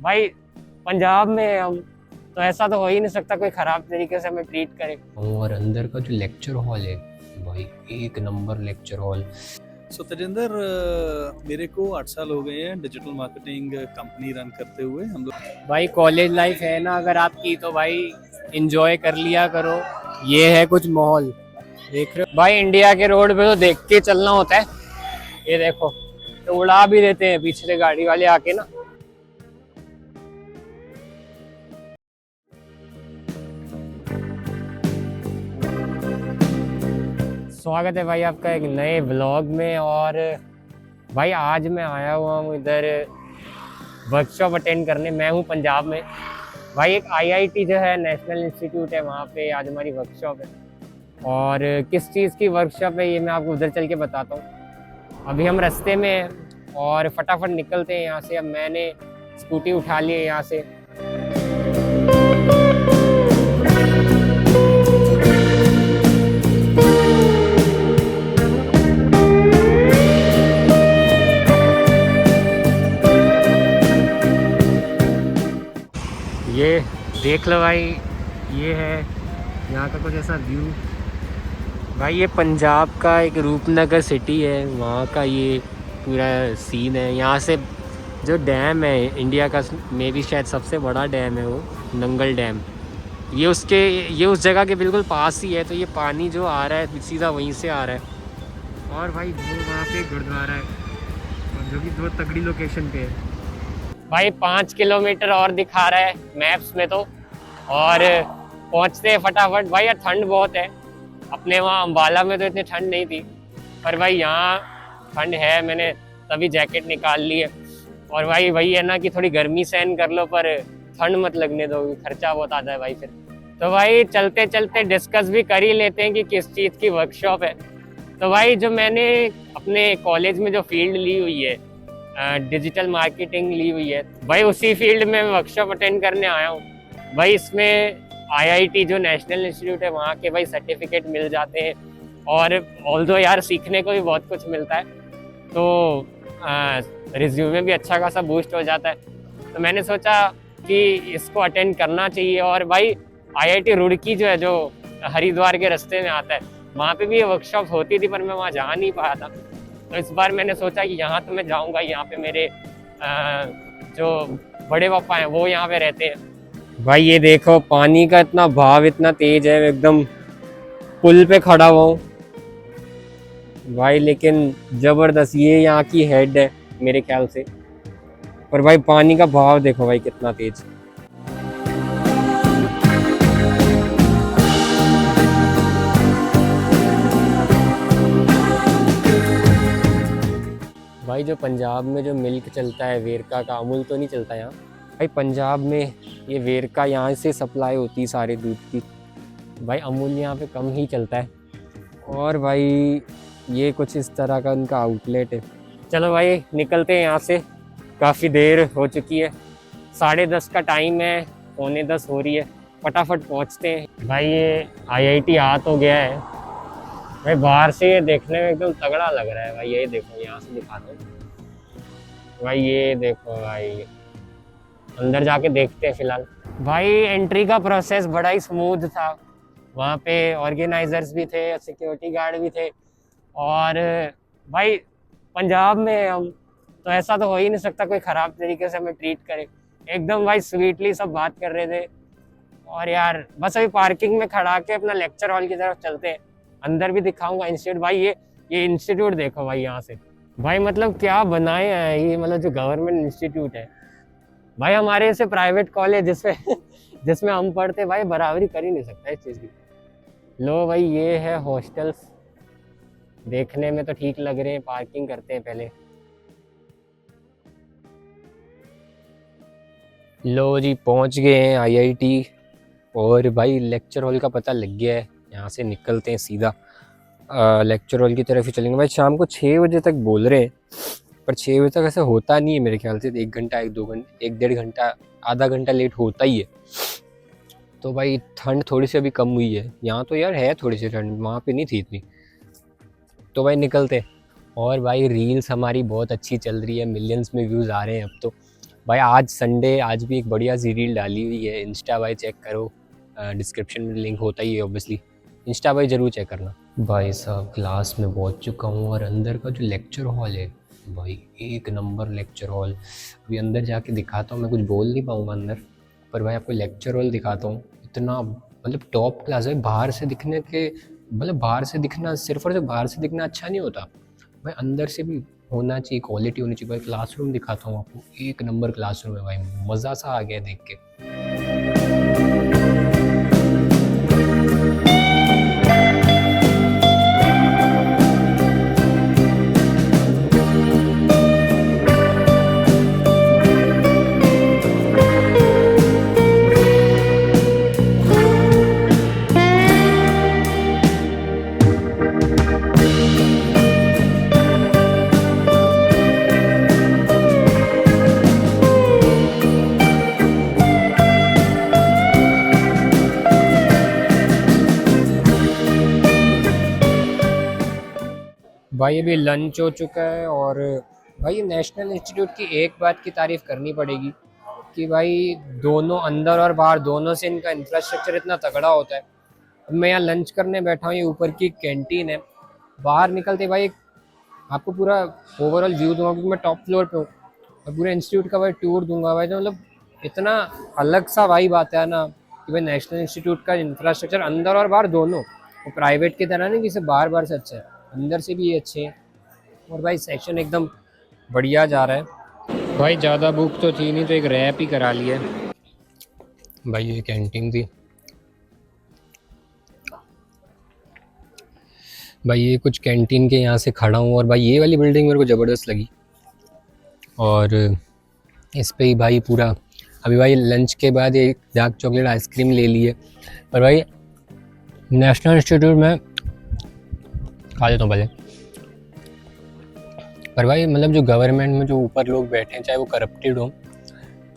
भाई पंजाब में हम तो ऐसा तो हो ही नहीं सकता कोई ख़राब तरीके से हमें ट्रीट करे। और अंदर का जो लेक्चर हॉल है भाई, एक नंबर लेक्चर हॉल। सो तेजिंदर, मेरे को 8 साल हो गए हैं डिजिटल मार्केटिंग कंपनी रन करते हुए। हम लोग भाई कॉलेज लाइफ है ना अगर आपकी तो भाई इंजॉय कर लिया करो। ये है कुछ माहौल देख रहे हो भाई, इंडिया के रोड पे तो देख के चलना होता है। ये देखो तो उड़ा भी देते हैं पीछे से गाड़ी वाले आके ना। स्वागत है भाई आपका एक नए व्लॉग में। और भाई आज मैं आया हुआ हूँ इधर वर्कशॉप अटेंड करने। मैं हूँ पंजाब में भाई, एक आईआईटी जो है नेशनल इंस्टीट्यूट है, वहाँ पे आज हमारी वर्कशॉप है। और किस चीज़ की वर्कशॉप है ये मैं आपको उधर चल के बताता हूँ। अभी हम रास्ते में हैं और फटाफट निकलते हैं यहाँ से। अब मैंने स्कूटी उठा ली है यहाँ से। ये देख लो भाई, ये है यहाँ का कुछ ऐसा व्यू। भाई ये पंजाब का एक रूपनगर सिटी है, वहाँ का ये पूरा सीन है। यहाँ से जो डैम है इंडिया का, मे भी शायद सबसे बड़ा डैम है वो, नंगल डैम। ये उस जगह के बिल्कुल पास ही है। तो ये पानी जो आ रहा है सीधा वहीं से आ रहा है। और भाई वो वहाँ पे गुरुद्वारा है, और जो कि बहुत तगड़ी लोकेशन पे है। भाई 5 किलोमीटर और दिखा रहा है मैप्स में तो, और पहुंचते हैं फटाफट। भाई यार ठंड बहुत है, अपने वहाँ अम्बाला में तो इतनी ठंड नहीं थी, पर भाई यहाँ ठंड है। मैंने तभी जैकेट निकाल ली है। और भाई वही है ना कि थोड़ी गर्मी सहन कर लो पर ठंड मत लगने दो, खर्चा बहुत आता है भाई फिर। तो भाई चलते चलते डिस्कस भी कर ही लेते हैं कि किस चीज़ की वर्कशॉप है। तो भाई जो मैंने अपने कॉलेज में जो फील्ड ली हुई है, डिजिटल मार्केटिंग ली हुई है, भाई उसी फील्ड में वर्कशॉप अटेंड करने आया हूँ। भाई इसमें आईआईटी जो नेशनल इंस्टीट्यूट है वहाँ के भाई सर्टिफिकेट मिल जाते हैं, और ऑल्दो यार सीखने को भी बहुत कुछ मिलता है। तो रिज्यूमे भी अच्छा खासा बूस्ट हो जाता है। तो मैंने सोचा कि इसको अटेंड करना चाहिए। और भाई आईआईटी रुड़की जो है, जो हरिद्वार के रास्ते में आता है, वहाँ पे भी ये वर्कशॉप होती थी पर मैं वहाँ जा नहीं पाया था। तो इस बार मैंने सोचा कि यहाँ तो मैं जाऊँगा। यहाँ पे मेरे जो बड़े पापा हैं वो यहाँ पे रहते हैं। भाई ये देखो पानी का इतना भाव इतना तेज है, एकदम पुल पे खड़ा हुआ हूँ भाई। लेकिन जबरदस्त, ये यहाँ की हेड है मेरे ख्याल से। पर भाई पानी का भाव देखो भाई कितना तेज। भाई जो पंजाब में जो मिल्क चलता है वेरका का, अमूल तो नहीं चलता यहाँ। भाई पंजाब में ये वेरका यहाँ से सप्लाई होती है सारे दूध की। भाई अमूल यहाँ पे कम ही चलता है। और भाई ये कुछ इस तरह का उनका आउटलेट है। चलो भाई निकलते हैं यहाँ से, काफ़ी देर हो चुकी है, 10:30 का टाइम है, 9:45 हो रही है। फटाफट पहुँचते हैं। भाई ये आईआईटी आ तो गया है भाई, बाहर से ये देखने में एकदम तगड़ा लग रहा है भाई। ये देखो यहाँ से दिखाता हूँ भाई, ये देखो भाई, अंदर जाके देखते हैं फिलहाल। भाई एंट्री का प्रोसेस बड़ा ही स्मूथ था। वहाँ पे ऑर्गेनाइजर्स भी थे, सिक्योरिटी गार्ड भी थे। और भाई पंजाब में हम तो ऐसा तो हो ही नहीं सकता कोई ख़राब तरीके से हमें ट्रीट करे। एकदम भाई स्वीटली सब बात कर रहे थे। और यार बस अभी पार्किंग में खड़ा के अपना लेक्चर हॉल की तरफ चलते हैं, अंदर भी दिखाऊंगा इंस्टीट्यूट। भाई ये इंस्टीट्यूट देखो भाई यहाँ से, भाई मतलब क्या बनाए हैं ये, मतलब जो गवर्नमेंट इंस्टीट्यूट है भाई। हमारे ऐसे प्राइवेट कॉलेज जिसमें जिसमें हम पढ़ते भाई, बराबरी कर ही नहीं सकता इस चीज़ की। लो भाई ये है हॉस्टल्स, देखने में तो ठीक लग रहे हैं। पार्किंग करते हैं पहले। लो जी पहुंच गए हैं आईआईटी। और भाई लेक्चर हॉल का पता लग गया है, यहाँ से निकलते हैं सीधा लेक्चर हॉल की तरफ ही चलेंगे। भाई शाम को 6 बजे तक बोल रहे हैं, पर 6 बजे तक ऐसा होता नहीं है मेरे ख्याल से। 1 घंटा 1-2 घंटे 1-1.5 घंटा आधा घंटा लेट होता ही है। तो भाई ठंड थोड़ी सी अभी कम हुई है यहाँ तो यार, है थोड़ी सी ठंड, वहाँ पे नहीं थी इतनी। तो भाई निकलते। और भाई रील्स हमारी बहुत अच्छी चल रही है, मिलियंस में व्यूज़ आ रहे हैं अब तो। भाई आज संडे, आज भी एक बढ़िया सी रील डाली हुई है इंस्टा भाई, चेक करो, डिस्क्रिप्शन में लिंक होता ही है ऑब्वियसली, इंस्टा भाई ज़रूर चेक करना। भाई साहब क्लास में पहुंच चुका हूँ और अंदर का जो लेक्चर हॉल है भाई एक नंबर लेक्चर हॉल। अभी अंदर जाके दिखाता हूँ, मैं कुछ बोल नहीं पाऊँगा अंदर, पर भाई आपको लेक्चर हॉल दिखाता हूँ। इतना मतलब टॉप क्लास है, बाहर से दिखने के मतलब बाहर से दिखना सिर्फ और सिर्फ बाहर से दिखना अच्छा नहीं होता भाई, अंदर से भी होना चाहिए, क्वालिटी होनी चाहिए भाई। क्लासरूम दिखाता हूँ आपको, एक नंबर क्लासरूम है भाई, मज़ा सा आ गया देख के। भाई अभी लंच हो चुका है और भाई नेशनल इंस्टीट्यूट की एक बात की तारीफ़ करनी पड़ेगी कि भाई दोनों अंदर और बाहर दोनों से इनका इंफ्रास्ट्रक्चर इतना तगड़ा होता है। अब मैं यहाँ लंच करने बैठा हूँ, ये ऊपर की कैंटीन है, बाहर निकलते भाई आपको पूरा ओवरऑल व्यू दूंगा क्योंकि मैं टॉप फ्लोर पे हूँ, और पूरे इंस्टीट्यूट का भाई टूर दूंगा भाई। तो मतलब इतना अलग सा वाइब आता है ना कि भाई नेशनल इंस्टीट्यूट का इंफ्रास्ट्रक्चर अंदर और बाहर दोनों, वो प्राइवेट की तरह नहीं कि सिर्फ बाहर बाहर से अच्छा है, अंदर से भी ये अच्छे हैं। और भाई सेक्शन एकदम बढ़िया जा रहा है। भाई ज़्यादा भूख तो थी नहीं तो एक रैप ही करा लिया भाई। ये कैंटीन थी भाई, ये कुछ कैंटीन के यहाँ से खड़ा हूँ और भाई ये वाली बिल्डिंग मेरे को ज़बरदस्त लगी, और इस पे ही भाई पूरा अभी भाई लंच के बाद एक डार्क चॉकलेट आइसक्रीम ले ली है। पर भाई नेशनल इंस्टीट्यूट में खा लेता हूँ पहले, पर भाई मतलब जो गवर्नमेंट में जो ऊपर लोग बैठे हैं चाहे वो करप्टेड हो,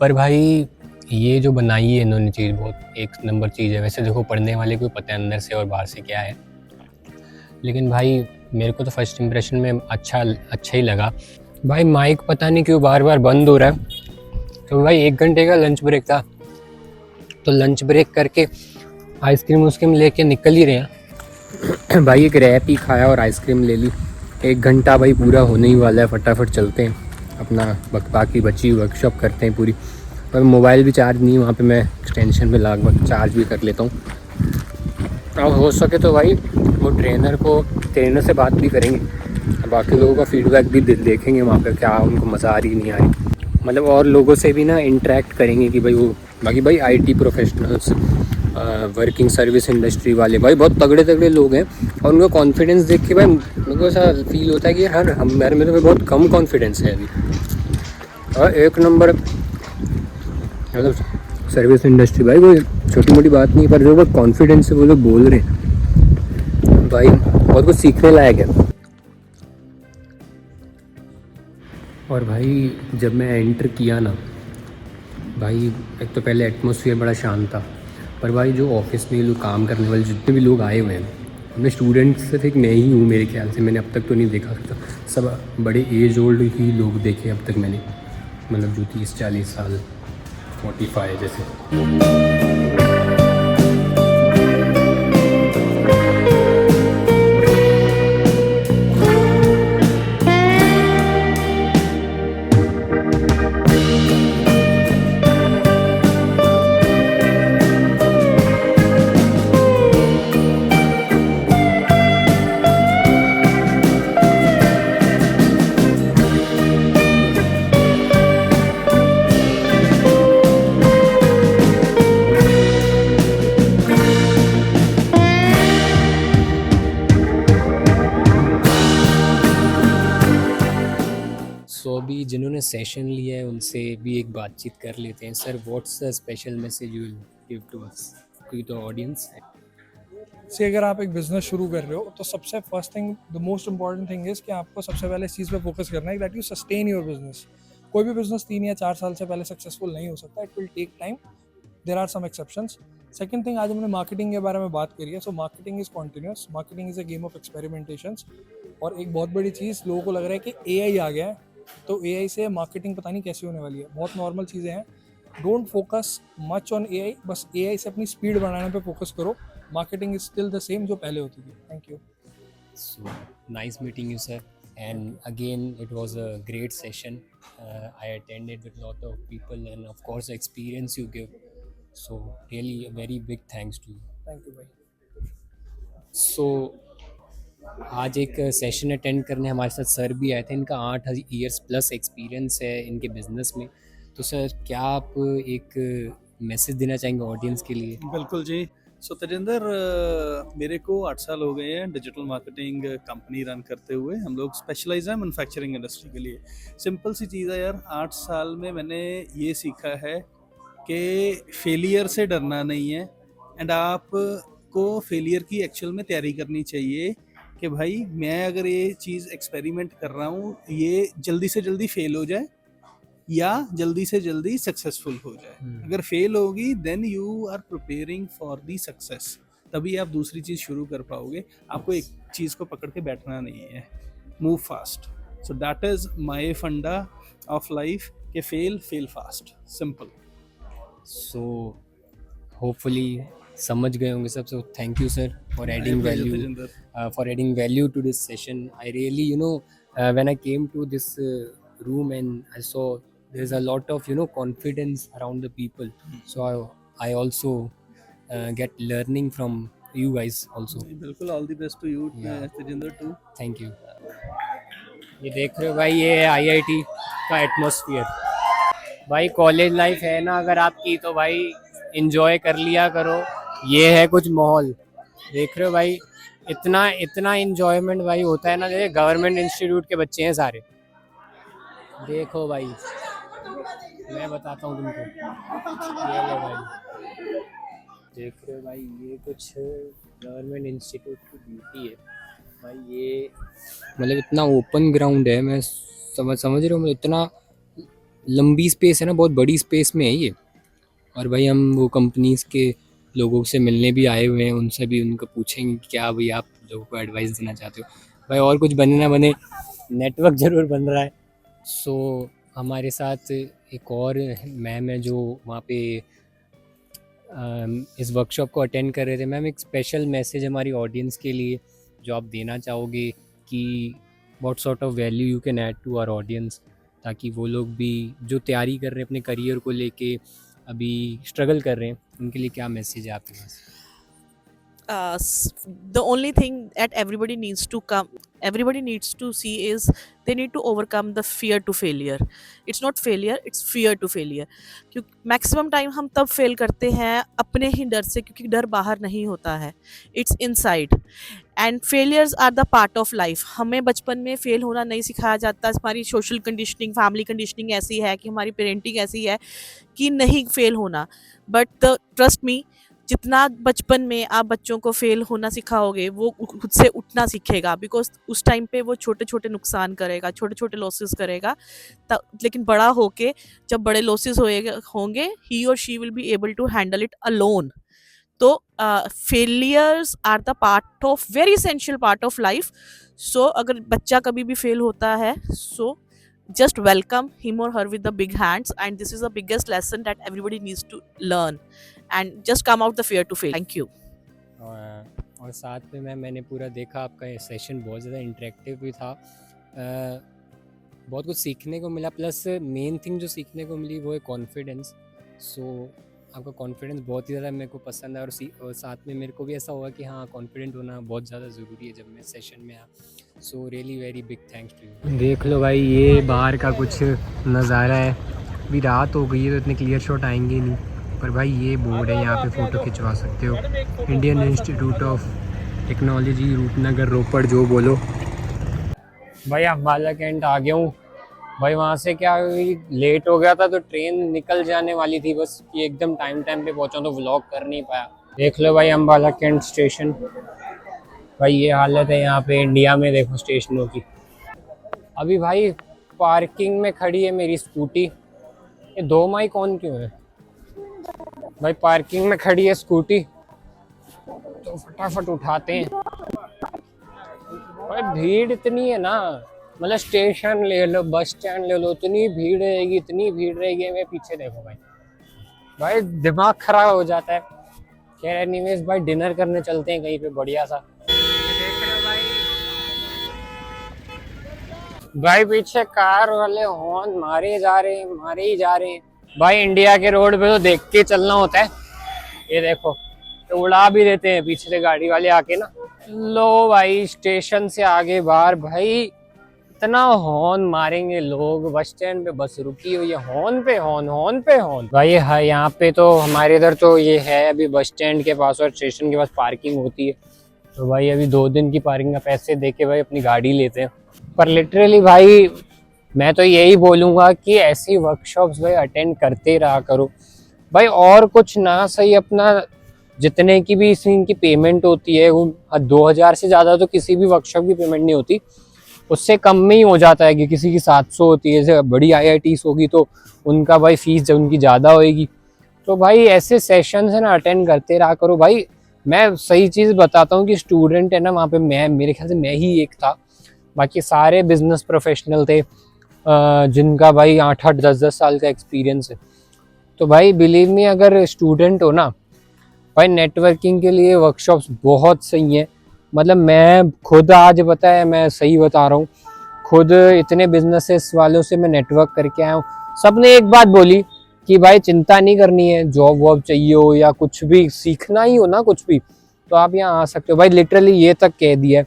पर भाई ये जो बनाई है इन्होंने चीज़ बहुत एक नंबर चीज़ है। वैसे देखो पढ़ने वाले को पता है अंदर से और बाहर से क्या है, लेकिन भाई मेरे को तो फर्स्ट इंप्रेशन में अच्छा ही लगा। भाई माइक पता नहीं क्यों बार बार बंद हो रहा है, तो भाई 1 घंटे का लंच ब्रेक था, तो लंच ब्रेक करके आइसक्रीम उसक्रीम लेके निकल ही रहे हैं भाई। एक रैप ही खाया और आइसक्रीम ले ली। 1 घंटा भाई पूरा होने ही वाला है, फटाफट चलते हैं अपना बाकी बची वर्कशॉप करते हैं पूरी। पर मोबाइल भी चार्ज नहीं, वहाँ पे मैं एक्सटेंशन पे लगभग चार्ज भी कर लेता हूँ। अब हो सके तो भाई वो ट्रेनर से बात भी करेंगे, बाकी लोगों का फीडबैक भी देखेंगे वहाँ पे क्या उनको मज़ा आ रही नहीं आ रही, मतलब और लोगों से भी ना इंटरेक्ट करेंगे कि भाई वो बाकी भाई IT professionals, working service industry वाले भाई बहुत तगड़े तगड़े लोग हैं, और उनका कॉन्फिडेंस देख के भाई मेरे को ऐसा फील होता है कि यार मेरे में तो बहुत कम कॉन्फिडेंस है अभी। और एक नंबर मतलब सर्विस इंडस्ट्री भाई कोई छोटी मोटी बात नहीं, पर जो बहुत कॉन्फिडेंस से वो लोग बोल रहे हैं भाई बहुत कुछ सीखने लायक है। और भाई जब मैं एंटर किया ना भाई, एक तो पहले एटमॉस्फेयर बड़ा शांत था, पर भाई जो ऑफिस में लोग काम करने वाले जितने भी लोग आए हुए हैं, उनमें स्टूडेंट्स सिर्फ एक मैं ही हूँ मेरे ख्याल से, मैंने अब तक तो नहीं देखा सकता, सब बड़े एज ओल्ड ही लोग देखे अब तक मैंने, मतलब जो 30-40 साल 45 जैसे। सो अभी जिन्होंने सेशन लिया है उनसे भी एक बातचीत कर लेते हैं। Sir what's the special message you will give to us, to the audience? से अगर आप एक बिजनेस शुरू कर रहे हो तो सबसे first thing, the most important thing is कि आपको सबसे पहले इस चीज़ पे फोकस करना है that you sustain your business. कोई भी बिजनेस 3 या 4 साल से पहले सक्सेसफुल नहीं हो सकता, it will take time, there are some exceptions. Second thing, आज हमने मार्केटिंग के बारे में बात करी है, so marketing is continuous, marketing is a game of experimentations. और एक बहुत बड़ी चीज़, लोगों को लग रहा है कि एआई आ गया है तो AI से मार्केटिंग पता नहीं कैसे होने वाली है, बहुत नॉर्मल चीज़ें हैं। Don't focus much on AI, बस AI से अपनी स्पीड बढ़ाने पे फोकस करो। Marketing is still the same जो पहले होती थी। Thank you. So nice meeting you, sir. And again, it was a great session. I attended with a lot of people, and of course, the experience you give. So really, a very big thanks to you. Thank you भाई। So आज एक session attend करने हमारे साथ sir भी आए थे। इनका 8 ईयर्स प्लस एक्सपीरियंस है इनके बिजनेस में। तो सर, क्या आप एक मैसेज देना चाहेंगे ऑडियंस के लिए? बिल्कुल जी। सो तेजिंदर, मेरे को 8 साल हो गए हैं डिजिटल मार्केटिंग कंपनी रन करते हुए। हम लोग स्पेशलाइज हैं मैन्युफैक्चरिंग इंडस्ट्री के लिए। सिंपल सी चीज़ है यार, 8 साल में मैंने ये सीखा है कि फेलियर से डरना नहीं है, एंड आपको फेलियर की एक्चुअल में तैयारी करनी चाहिए कि भाई मैं अगर ये चीज़ एक्सपेरिमेंट कर रहा हूँ, ये जल्दी से जल्दी फेल हो जाए या जल्दी से जल्दी सक्सेसफुल हो जाए। अगर फेल होगी then you are preparing for the success, तभी आप दूसरी चीज़ शुरू कर पाओगे। आपको एक चीज़ को पकड़ के बैठना नहीं है। Move fast. So that is my funda of life कि fail fast, simple. So hopefully समझ गए होंगे सब। So thank you sir for adding value to this session. I really, when I came to this room and I saw there's a lot of confidence around the people. So I also get learning from you guys also. बिल्कुल, all the best to you Yeah. Tejinder too. Thank you. ये देख रहे हो भाई, ये है IIT का atmosphere. भाई कॉलेज लाइफ है ना अगर आपकी, तो भाई इंजॉय कर लिया करो। ये है कुछ माहौल, देख रहे हो भाई, इतना इंजॉयमेंट भाई होता है ना। जैसे गवर्नमेंट इंस्टीट्यूट के बच्चे हैं सारे, देखो भाई, मैं बताता हूँ तुमको। ये लो भाई, देख रहे हो भाई, ये कुछ गवर्नमेंट इंस्टीट्यूट की ब्यूटी है भाई। ये मतलब इतना ओपन ग्राउंड है, मैं समझ रहे हो, मतलब इतना लंबी स्पेस है ना, बहुत बड़ी स्पेस में है ये। और भाई हम वो कंपनीज के लोगों से मिलने भी आए हुए हैं, उनसे भी उनको पूछेंगे कि क्या भाई आप लोगों को एडवाइस देना चाहते हो। भाई और कुछ बने ना बने, नेटवर्क ज़रूर बन रहा है। सो हमारे साथ एक और मैम है जो वहाँ पे इस वर्कशॉप को अटेंड कर रहे थे। मैम, एक स्पेशल मैसेज हमारी ऑडियंस के लिए जो आप देना चाहोगे कि what sort of value you can add to our audience, ताकि वो लोग भी जो तैयारी कर रहे हैं अपने करियर को लेके, अभी स्ट्रगल कर रहे हैं, उनके लिए क्या मैसेज है आपके पास? The only thing that everybody needs to see is they need to overcome the fear to failure. It's not failure, it's fear to failure. क्योंकि मैक्सिमम टाइम हम तब फेल करते हैं अपने ही डर से, क्योंकि डर बाहर नहीं होता है, it's inside. And failures are the part of life. हमें बचपन में फेल होना नहीं सिखाया जाता। हमारी सोशल कंडीशनिंग, फैमिली कंडीशनिंग ऐसी है कि हमारी पेरेंटिंग ऐसी है कि नहीं फेल होना। बट ट्रस्ट मी, जितना बचपन में आप बच्चों को फेल होना सिखाओगे, वो खुद से उठना सीखेगा। बिकॉज उस टाइम पे वो छोटे छोटे नुकसान करेगा, छोटे छोटे लॉसेस करेगा, लेकिन बड़ा होके जब बड़े लॉसेस होंगे, ही और she will be able to handle it alone. तो failures are the part of, very essential part of life. So अगर बच्चा कभी भी फेल होता है, सो just welcome him or her with the big hands, and this is the biggest lesson that everybody needs to learn, and just come out the fear to fail. Thank you. और साथ में मैंने पूरा देखा, आपका ये सेशन बहुत ज़्यादा इंटरेक्टिव भी था। बहुत कुछ सीखने को मिला, प्लस मेन थिंग जो सीखने को मिली वो है कॉन्फिडेंस। सो आपका कॉन्फिडेंस बहुत ही ज़्यादा मेरे को पसंद है। और साथ में मेरे को भी ऐसा हुआ कि हाँ, कॉन्फिडेंट होना बहुत ज़्यादा ज़रूरी है जब मैं सेशन में आया। So really very big thanks to you. देख लो भाई, ये बाहर का कुछ नज़ारा है। अभी रात हो गई है तो इतने क्लियर शॉट आएंगे नहीं, पर भाई ये बोर्ड है, यहाँ पे फ़ोटो खिंचवा सकते हो। Indian institute of technology, Rupnagar, Ropar, जो बोलो। भाई अम्बाला कैंट आ गया हूँ भाई। वहाँ से क्या लेट हो गया था, तो ट्रेन निकल जाने वाली थी, बस कि एकदम टाइम पे पहुँचा, तो व्लॉग कर नहीं पाया। देख लो भाई अम्बाला कैंट स्टेशन। भाई ये हालत है यहाँ पे इंडिया में, देखो स्टेशनों की। अभी भाई पार्किंग में खड़ी है मेरी स्कूटी। ये 2 माइक ऑन क्यों है भाई? पार्किंग में खड़ी है स्कूटी, तो फटाफट उठाते हैं। भाई भीड़ इतनी है ना, मतलब स्टेशन ले लो, बस स्टैंड ले लो, इतनी भीड़ रहेगी, इतनी भीड़ रहेगी। मैं पीछे देखो भाई, भाई दिमाग खराब हो जाता है। खैर एनीवेज भाई, डिनर करने चलते हैं कहीं पे बढ़िया सा। देख रहे हो भाई पीछे कार वाले हॉर्न मारे जा रहे हैं, मारे ही जा रहे हैं भाई। इंडिया के रोड पे तो देख के चलना होता है। ये देखो, तो उड़ा भी देते हैं पीछे से गाड़ी वाले आके ना। लो भाई, स्टेशन से आगे बाहर भाई इतना हॉर्न मारेंगे लोग। बस स्टैंड पे बस रुकी हुई है, हॉर्न पे हॉर्न, हॉर्न पे हॉर्न भाई। है यहाँ पे तो हमारे इधर तो ये है अभी बस स्टैंड के पास और स्टेशन के पास पार्किंग होती है। तो भाई अभी 2 दिन की पार्किंग का पैसे देके भाई अपनी गाड़ी लेते हैं। पर लिटरली भाई मैं तो यही बोलूँगा कि ऐसी वर्कशॉप्स भाई अटेंड करते रहा करो भाई। और कुछ ना सही, अपना जितने की भी इनकी पेमेंट होती है वो 2000 से ज़्यादा तो किसी भी वर्कशॉप की पेमेंट नहीं होती। उससे कम में ही हो जाता है कि किसी की 700 होती है। जैसे बड़ी IITs होगी तो उनका भाई फीस उनकी ज़्यादा होएगी। तो भाई ऐसे सेशंस है ना अटेंड करते रहा करो भाई। मैं सही चीज़ बताता हूँ कि स्टूडेंट है ना वहाँ पे, मैं मेरे ख्याल से मैं ही एक था, बाकी सारे बिजनेस प्रोफेशनल थे जिनका भाई 8-8 10-10 साल का एक्सपीरियंस है। तो भाई बिलीव मी, अगर स्टूडेंट हो ना भाई, नेटवर्किंग के लिए वर्कशॉप्स बहुत सही हैं। मतलब मैं खुद आज पता है, मैं सही बता रहा हूँ, खुद इतने बिजनेसेस वालों से मैं नेटवर्क करके आया हूँ। सब ने एक बात बोली कि भाई चिंता नहीं करनी है, जॉब वॉब चाहिए हो या कुछ भी सीखना ही हो ना कुछ भी, तो आप यहाँ आ सकते हो भाई। लिटरली ये तक कह दिया है।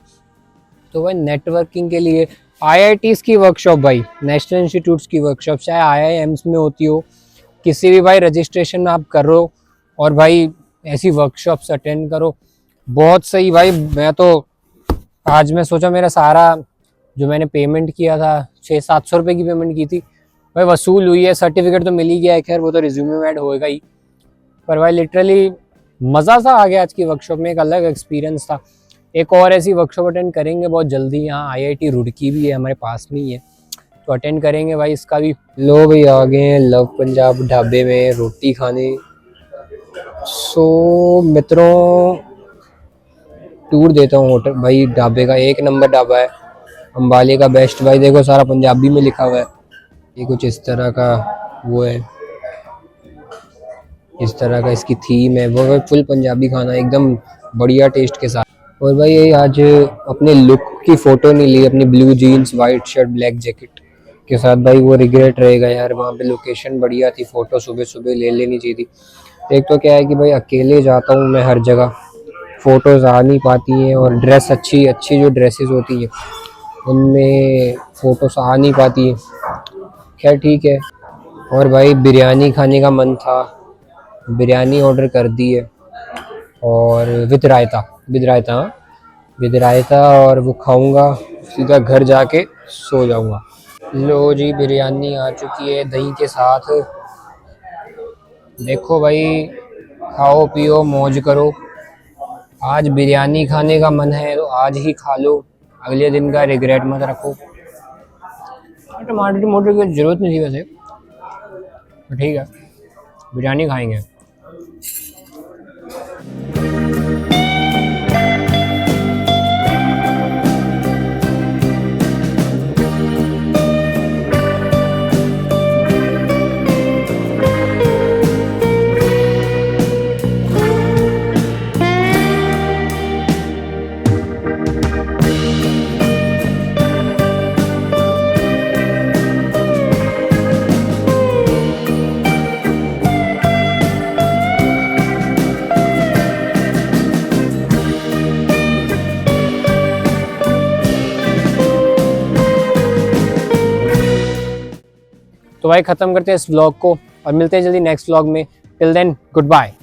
तो भाई नेटवर्किंग के लिए IITs की वर्कशॉप भाई, नेशनल इंस्टीट्यूट्स की वर्कशॉप, चाहे IIMs में होती हो, किसी भी भाई रजिस्ट्रेशन आप करो और भाई ऐसी वर्कशॉप्स अटेंड करो, बहुत सही भाई। मैं तो आज मैं सोचा मेरा सारा जो मैंने पेमेंट किया था 600-700 रुपये की पेमेंट की थी भाई वसूल हुई है। सर्टिफिकेट तो मिल ही गया है, खैर वो तो रिज्यूमे में ऐड होएगा ही। पर भाई लिटरली मज़ा सा आ गया आज की वर्कशॉप में, एक अलग एक्सपीरियंस था। एक और ऐसी वर्कशॉप अटेंड करेंगे बहुत जल्दी। यहाँ IIT रुड़की भी है हमारे पास में ही है, तो अटेंड करेंगे भाई इसका भी। लो भाई आ गए हैं लव पंजाब ढाबे में रोटी खाने। सो मित्रों, टूर देता हूँ होटल भाई, ढाबे का 1 नंबर ढाबा है, अम्बाले का बेस्ट भाई। देखो सारा पंजाबी में लिखा हुआ है। ये कुछ इस तरह का वो है, इस तरह का इसकी थीम है। वो फुल पंजाबी खाना एकदम बढ़िया टेस्ट के साथ। और भाई ये आज अपने लुक की फ़ोटो नहीं ली, अपनी blue jeans white shirt black jacket के साथ भाई, वो रिग्रेट रहेगा यार। वहाँ पे लोकेशन बढ़िया थी, फ़ोटो सुबह सुबह ले लेनी चाहिए थी। एक तो क्या है कि भाई अकेले जाता हूँ मैं हर जगह, फ़ोटोज़ आ नहीं पाती हैं, और ड्रेस अच्छी जो ड्रेसेस होती हैं उनमें फ़ोटोज़ आ नहीं पाती हैं। खैर ठीक है। और भाई बिरयानी खाने का मन था, बिरयानी ऑर्डर कर दी है, और विद रायता और वो खाऊंगा, सीधा घर जाके सो जाऊंगा। लो जी, बिरयानी आ चुकी है दही के साथ। देखो भाई, खाओ पियो मौज करो। आज बिरयानी खाने का मन है तो आज ही खा लो, अगले दिन का रिग्रेट मत रखो। टमाटर की ज़रूरत नहीं थी वैसे, तो ठीक है बिरयानी खाएंगे। तो भाई ख़त्म करते हैं इस व्लॉग को और मिलते हैं जल्दी नेक्स्ट व्लॉग में। Till then good bye.